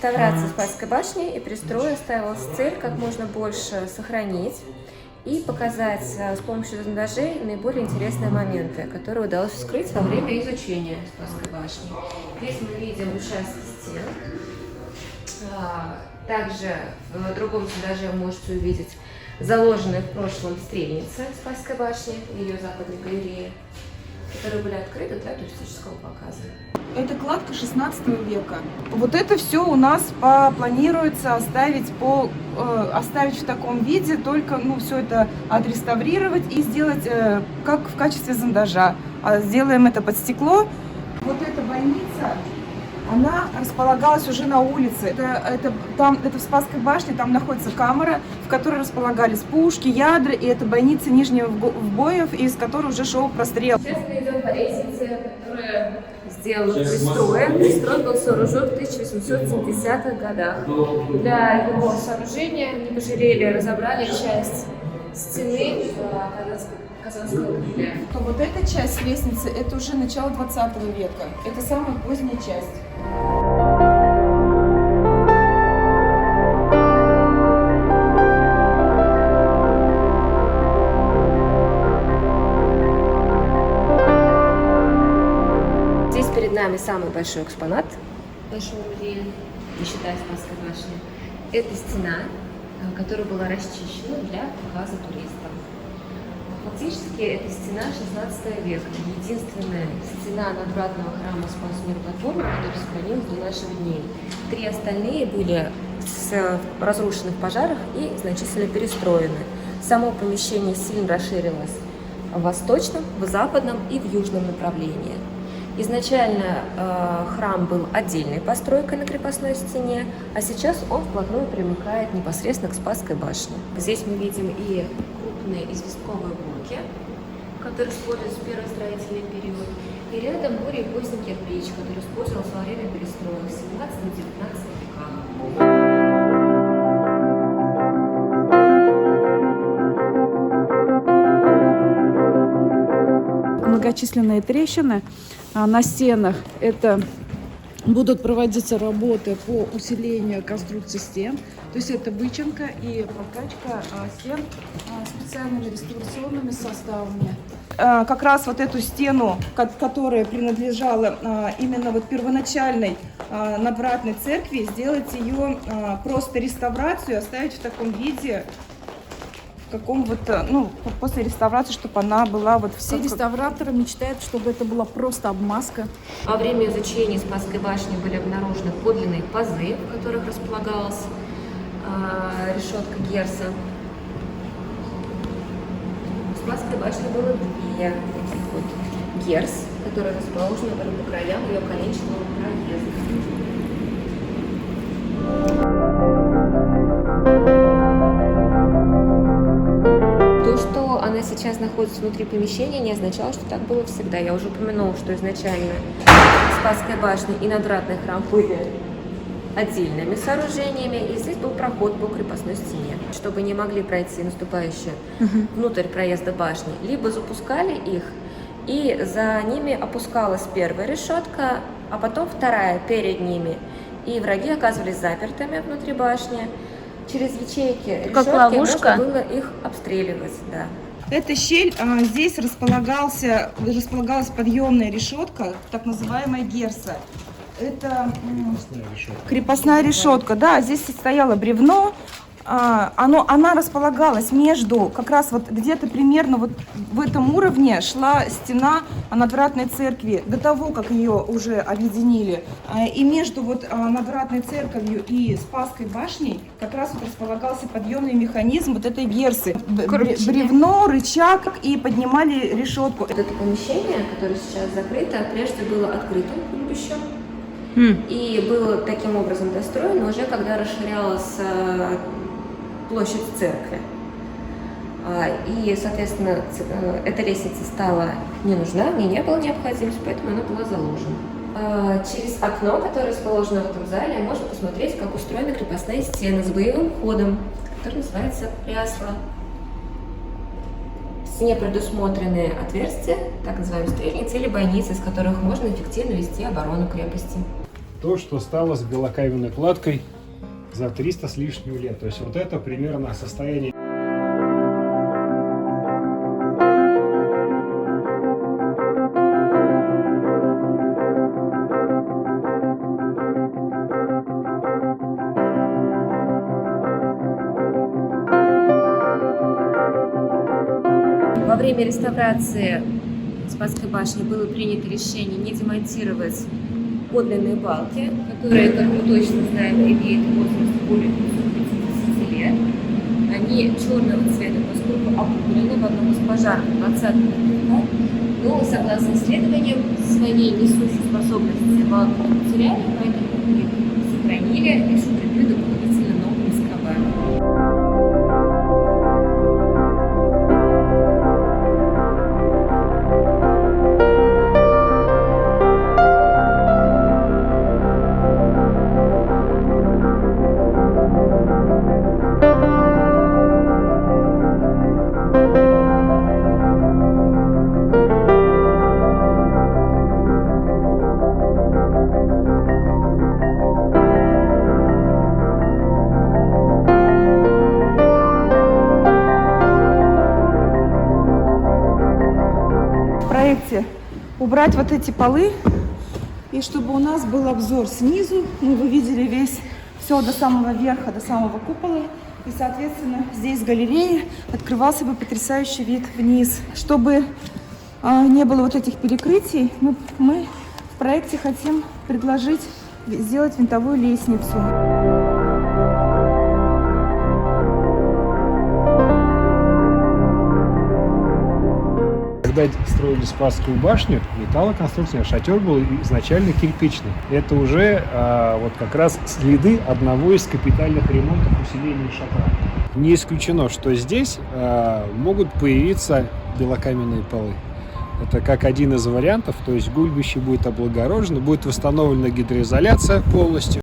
реставрации Спасской башни и пристроя ставилась цель как можно больше сохранить и показать с помощью зондажей наиболее интересные моменты, которые удалось вскрыть во время изучения Спасской башни. Здесь мы видим участки стен. Также в другом зондаже вы можете увидеть заложенные в прошлом стрельницы Спасской башни в ее западной галерее, которые были открыты для туристического показа. Это кладка 16 века. Вот это все у нас планируется оставить в таком виде, только все это отреставрировать и сделать как в качестве зондажа. Сделаем это под стекло. Вот эта больница, она располагалась уже на улице. Это в Спасской башне, там находится камера, в которой располагались пушки, ядра, и это больница Нижнего Вбоев, из которой уже шел прострел. Сейчас мы идем по лестнице, которая сделана пристроем. Пристрой был сооружен в 1870-х годах. Для его сооружения не пожалели, разобрали часть стены Казанского Кремля. Вот эта часть лестницы, это уже начало 20 века. Это самая поздняя часть. Здесь перед нами самый большой экспонат нашего музея, не считая Спасской башни. Это стена, которая была расчищена для показа туристам. Фактически это стена 16 века, единственная стена надвратного храма Спаса Миротворца, которая сохранилась до наших дней. Три остальные были в разрушенных пожарах и значительно перестроены. Само помещение сильно расширилось в восточном, в западном и в южном направлении. Изначально храм был отдельной постройкой на крепостной стене, а сейчас он вплотную примыкает непосредственно к Спасской башне. Здесь мы видим и крупные известковые блоки, которые используются в первый строительный период, и рядом более поздний кирпич, который использовался во время перестроек в 17-19 веках. Многочисленные трещины на стенах. Это будут проводиться работы по усилению конструкции стен. То есть это вычинка и прокачка стен специальными реставрационными составами. Как раз вот эту стену, которая принадлежала именно вот первоначальной надвратной церкви, сделать ее просто реставрацию, оставить в таком виде, после реставрации, чтобы она была вот... Все реставраторы мечтают, чтобы это была просто обмазка. Во время изучения Спасской башни были обнаружены подлинные пазы, в которых располагалась решетка Герса. В Спасской башне было две таких вот Герс, которые расположены были по краям ее конечного проезда. То, что она сейчас находится внутри помещения, не означало, что так было всегда. Я уже упомянула, что изначально Спасская башня и надвратный храм были отдельными сооружениями, и здесь был проход по крепостной стене, чтобы не могли пройти наступающие внутрь проезда башни. Либо запускали их, и за ними опускалась первая решетка, а потом вторая перед ними, и враги оказывались запертыми внутри башни. Через ячейки решетки можно было их обстреливать. Да. Эта щель, здесь располагалась подъемная решетка, так называемая Герса. Это крепостная решетка. Да, здесь стояло бревно. Она располагалась между, как раз вот где-то примерно вот в этом уровне шла стена надвратной церкви до того, как ее уже объединили. И между вот надвратной церковью и Спасской башней как раз вот располагался подъемный механизм вот этой герсы. Бревно, рычаг, и поднимали решетку. Это помещение, которое сейчас закрыто, прежде было открытым клубищем. И было таким образом достроено уже, когда расширялась площадь церкви. И, соответственно, эта лестница стала не нужна, в ней не было необходимости, поэтому она была заложена. Через окно, которое расположено в этом зале, можно посмотреть, как устроены крепостные стены с боевым ходом, который называется прясло. В стене предусмотрены отверстия, так называемые стрельницы или бойницы, из которых можно эффективно вести оборону крепости. то, что стало с белокаменной кладкой за 300 с лишним лет. То есть вот это примерно состояние. Во время реставрации Спасской башни было принято решение не демонтировать подлинные балки, которые, как мы точно знаем, имеют возраст более 250 лет. Они черного цвета, поскольку обуглены в одном из пожаров 20 века. Но, согласно исследованиям, своей несущей способности балки не потеряли, поэтому мы сохранили, лишь укрепили дополнительно новыми скобами. Убрать вот эти полы, и чтобы у нас был обзор снизу, вы видели все до самого верха, до самого купола, и, соответственно, здесь с галереи открывался бы потрясающий вид вниз. Чтобы не было вот этих перекрытий, мы в проекте хотим предложить сделать винтовую лестницу. Когда строили Спасскую башню, металлоконструкция, шатер был изначально кирпичный. Это уже вот как раз следы одного из капитальных ремонтов усиления шатра. Не исключено, что здесь могут появиться белокаменные полы. Это как один из вариантов, то есть гульбище будет облагорожено, будет восстановлена гидроизоляция полностью.